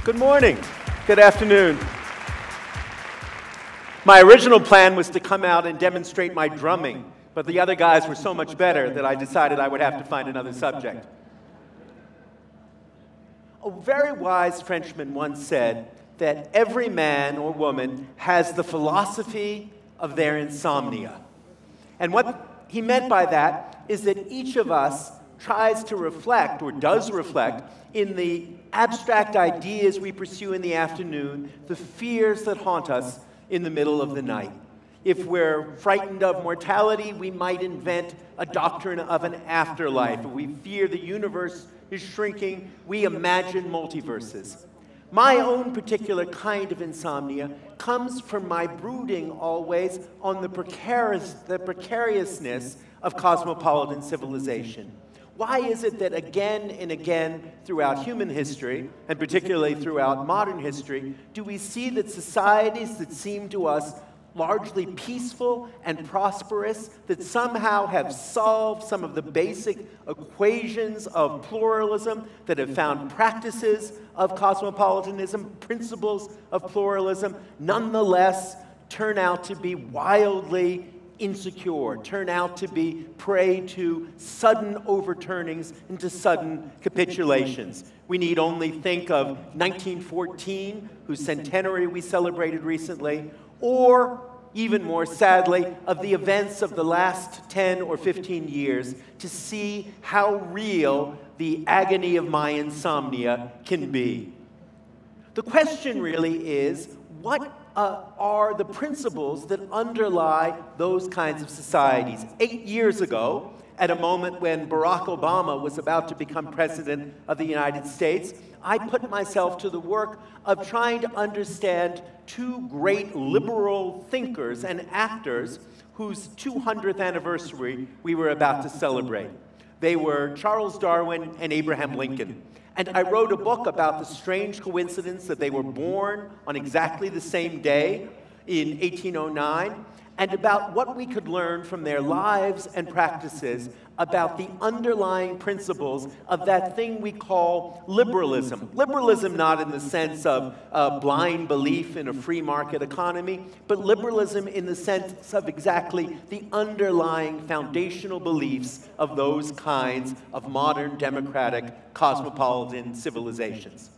Good morning. Good afternoon. My original plan was to come out and demonstrate my drumming, but the other guys were so much better that I decided I would have to find another subject. A very wise Frenchman once said that every man or woman has the philosophy of their insomnia. And what he meant by that is that each of us tries to reflect, or does reflect, in the abstract ideas we pursue in the afternoon, the fears that haunt us in the middle of the night. If we're frightened of mortality, we might invent a doctrine of an afterlife. If we fear the universe is shrinking, we imagine multiverses. My own particular kind of insomnia comes from my brooding always on the precariousness of cosmopolitan civilization. Why is it that again and again throughout human history, and particularly throughout modern history, do we see that societies that seem to us largely peaceful and prosperous, that somehow have solved some of the basic equations of pluralism, that have found practices of cosmopolitanism, principles of pluralism, nonetheless turn out to be wildly insecure, turn out to be prey to sudden overturnings into sudden capitulations. We need only think of 1914, whose centenary we celebrated recently, or even more sadly, of the events of the last 10 or 15 years to see how real the agony of my insomnia can be. The question really is, what are the principles that underlie those kinds of societies? 8 years ago, at a moment when Barack Obama was about to become president of the United States, I put myself to the work of trying to understand two great liberal thinkers and actors whose 200th anniversary we were about to celebrate. They were Charles Darwin and Abraham Lincoln. And I wrote a book about the strange coincidence that they were born on exactly the same day in 1809, and about what we could learn from their lives and practices about the underlying principles of that thing we call liberalism. Liberalism not in the sense of blind belief in a free market economy, but liberalism in the sense of exactly the underlying foundational beliefs of those kinds of modern democratic cosmopolitan civilizations.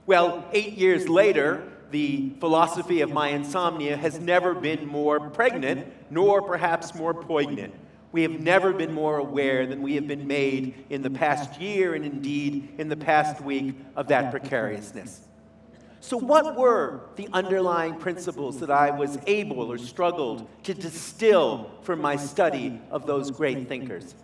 Well, 8 years later, the philosophy of my insomnia has never been more pregnant, nor perhaps more poignant. We have never been more aware than we have been made in the past year, and indeed in the past week, of that precariousness. So what were the underlying principles that I was able or struggled to distill from my study of those great thinkers?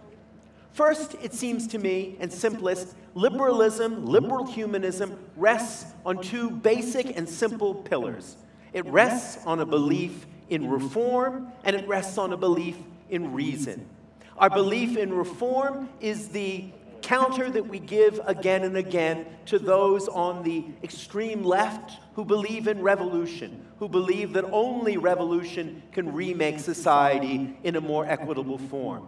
First, it seems to me, and simplest, liberalism, liberal humanism, rests on two basic and simple pillars. It rests on a belief in reform, and it rests on a belief in reason. Our belief in reform is the counter that we give again and again to those on the extreme left who believe in revolution, who believe that only revolution can remake society in a more equitable form.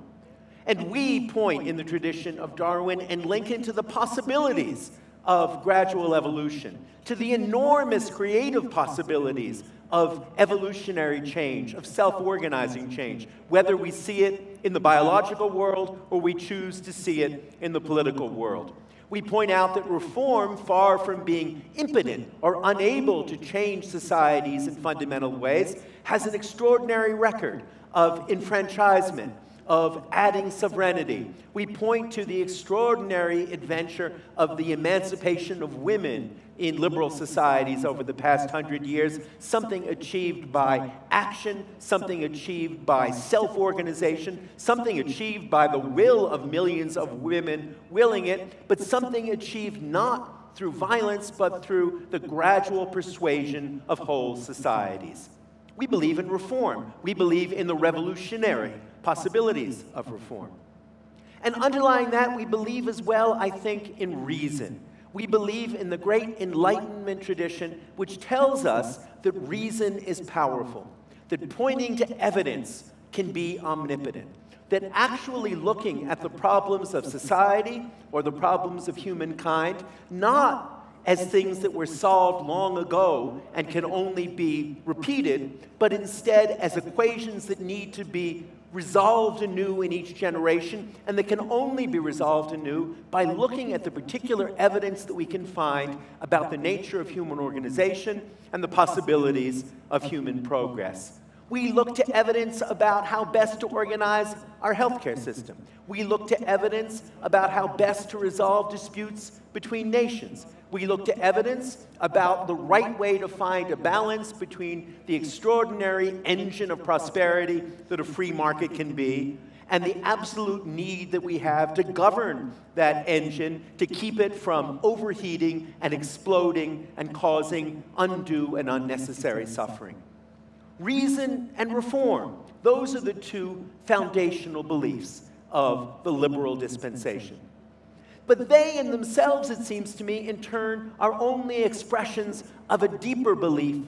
And we point in the tradition of Darwin and Lincoln to the possibilities of gradual evolution, to the enormous creative possibilities of evolutionary change, of self-organizing change, whether we see it in the biological world or we choose to see it in the political world. We point out that reform, far from being impotent or unable to change societies in fundamental ways, has an extraordinary record of enfranchisement, of adding sovereignty. We point to the extraordinary adventure of the emancipation of women in liberal societies over the past 100 years, something achieved by action, something achieved by self-organization, something achieved by the will of millions of women willing it, but something achieved not through violence, but through the gradual persuasion of whole societies. We believe in reform. We believe in the revolutionary possibilities of reform. And underlying that, we believe as well, I think, in reason. We believe in the great Enlightenment tradition, which tells us that reason is powerful, that pointing to evidence can be omnipotent, that actually looking at the problems of society or the problems of humankind, not as things that were solved long ago and can only be repeated, but instead as equations that need to be resolved anew in each generation, and that can only be resolved anew by looking at the particular evidence that we can find about the nature of human organization and the possibilities of human progress. We look to evidence about how best to organize our healthcare system. We look to evidence about how best to resolve disputes between nations. We look to evidence about the right way to find a balance between the extraordinary engine of prosperity that a free market can be and the absolute need that we have to govern that engine to keep it from overheating and exploding and causing undue and unnecessary suffering. Reason and reform, those are the two foundational beliefs of the liberal dispensation. But they in themselves, it seems to me, in turn, are only expressions of a deeper belief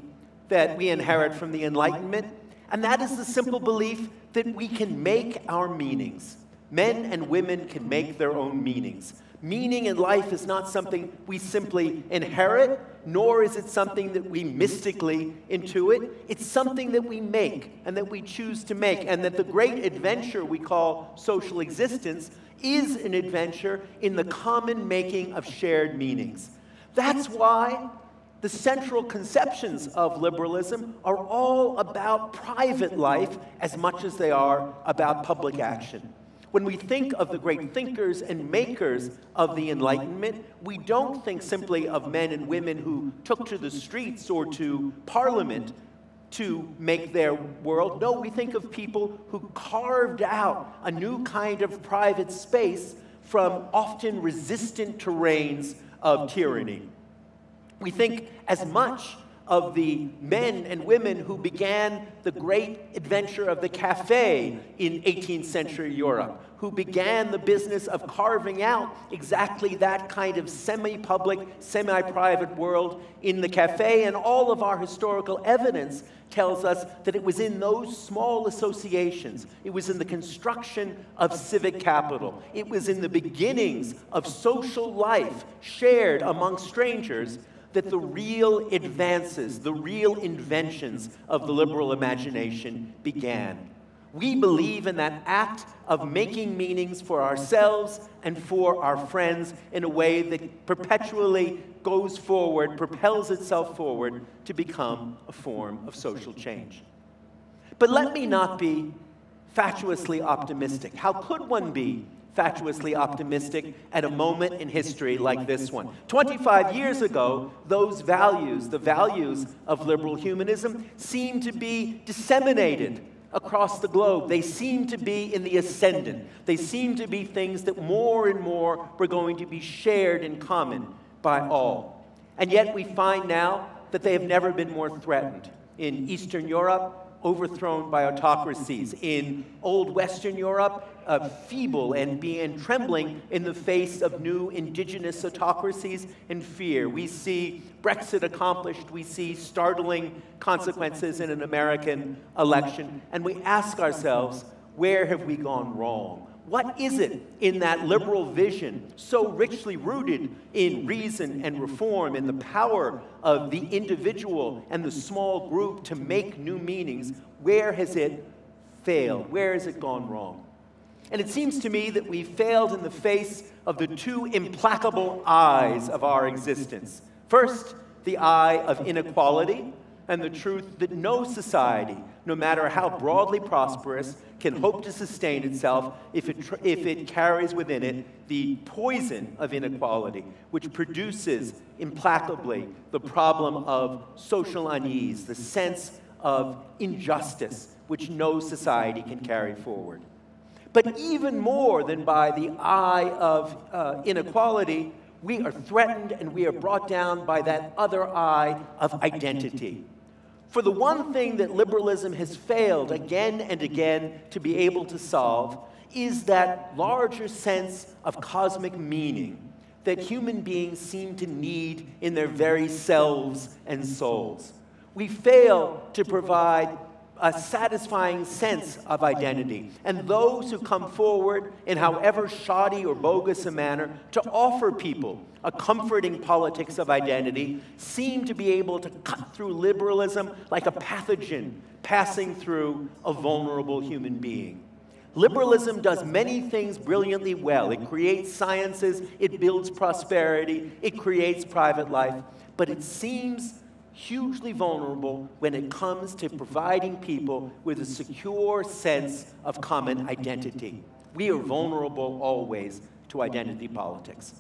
that we inherit from the Enlightenment, and that is the simple belief that we can make our meanings. Men and women can make their own meanings. Meaning in life is not something we simply inherit, nor is it something that we mystically intuit. It's something that we make and that we choose to make, and that the great adventure we call social existence is an adventure in the common making of shared meanings. That's why the central conceptions of liberalism are all about private life as much as they are about public action. When we think of the great thinkers and makers of the Enlightenment, we don't think simply of men and women who took to the streets or to Parliament to make their world. No, we think of people who carved out a new kind of private space from often resistant terrains of tyranny. We think as much of the men and women who began the great adventure of the cafe in 18th century Europe, who began the business of carving out exactly that kind of semi-public, semi-private world in the cafe, and all of our historical evidence tells us that it was in those small associations, it was in the construction of civic capital, it was in the beginnings of social life shared among strangers that the real advances, the real inventions of the liberal imagination began. We believe in that act of making meanings for ourselves and for our friends in a way that perpetually goes forward, propels itself forward to become a form of social change. But let me not be fatuously optimistic. How could one be fatuously optimistic at a moment in history like this one? 25 years ago, those values, the values of liberal humanism, seemed to be disseminated across the globe. They seemed to be in the ascendant. They seemed to be things that more and more were going to be shared in common by all. And yet we find now that they have never been more threatened. In Eastern Europe, overthrown by autocracies. In old Western Europe, feeble and trembling in the face of new indigenous autocracies and fear. We see Brexit accomplished. We see startling consequences in an American election. And we ask ourselves, where have we gone wrong? What is it in that liberal vision, so richly rooted in reason and reform, in the power of the individual and the small group to make new meanings? Where has it failed? Where has it gone wrong? And it seems to me that we failed in the face of the two implacable eyes of our existence. First, the eye of inequality and the truth that no society, no matter how broadly prosperous, can hope to sustain itself if it carries within it the poison of inequality, which produces implacably the problem of social unease, the sense of injustice, which no society can carry forward. But even more than by the eye of inequality, we are threatened and we are brought down by that other eye of identity. For the one thing that liberalism has failed again and again to be able to solve is that larger sense of cosmic meaning that human beings seem to need in their very selves and souls. We fail to provide a satisfying sense of identity, and those who come forward in however shoddy or bogus a manner to offer people a comforting politics of identity seem to be able to cut through liberalism like a pathogen passing through a vulnerable human being. Liberalism does many things brilliantly well. It creates sciences, it builds prosperity, it creates private life, but it seems hugely vulnerable when it comes to providing people with a secure sense of common identity. We are vulnerable always to identity politics.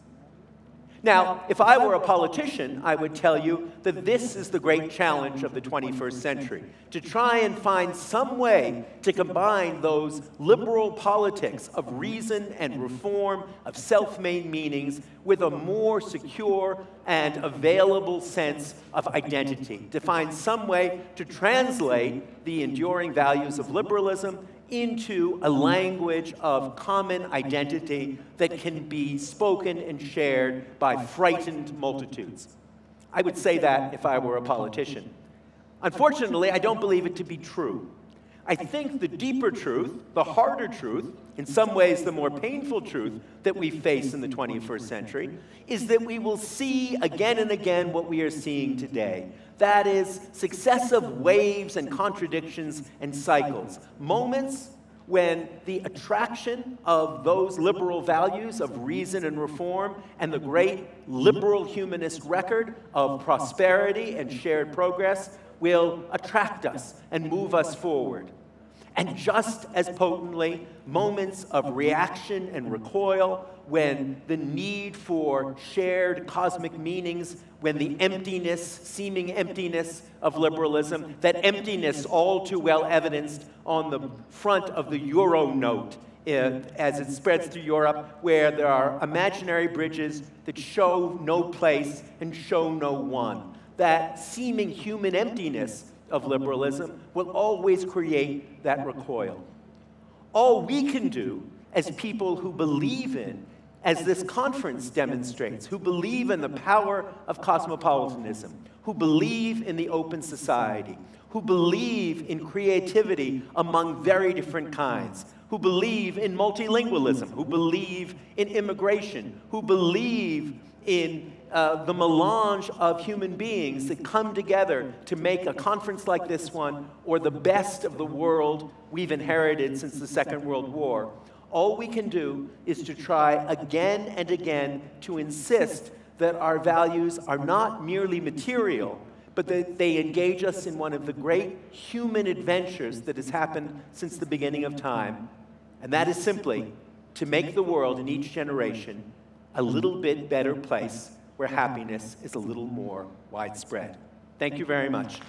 Now, if I were a politician, I would tell you that this is the great challenge of the 21st century, to try and find some way to combine those liberal politics of reason and reform, of self-made meanings, with a more secure and available sense of identity, to find some way to translate the enduring values of liberalism into a language of common identity that can be spoken and shared by frightened multitudes. I would say that if I were a politician. Unfortunately, I don't believe it to be true. I think the deeper truth, the harder truth, in some ways the more painful truth that we face in the 21st century, is that we will see again and again what we are seeing today. That is, successive waves and contradictions and cycles. Moments when the attraction of those liberal values of reason and reform and the great liberal humanist record of prosperity and shared progress will attract us and move us forward. And just as potently, moments of reaction and recoil when the need for shared cosmic meanings, when the emptiness, seeming emptiness of liberalism, that emptiness all too well evidenced on the front of the euro note as it spreads through Europe, where there are imaginary bridges that show no place and show no one. That seeming human emptiness of liberalism will always create that recoil. All we can do as people who believe in, as this conference demonstrates, who believe in the power of cosmopolitanism, who believe in the open society, who believe in creativity among very different kinds, who believe in multilingualism, who believe in immigration, who believe in the melange of human beings that come together to make a conference like this one, or the best of the world we've inherited since the Second World War. All we can do is to try again and again to insist that our values are not merely material, but that they engage us in one of the great human adventures that has happened since the beginning of time. And that is simply to make the world in each generation a little bit better place where happiness is a little more widespread. Thank you very much.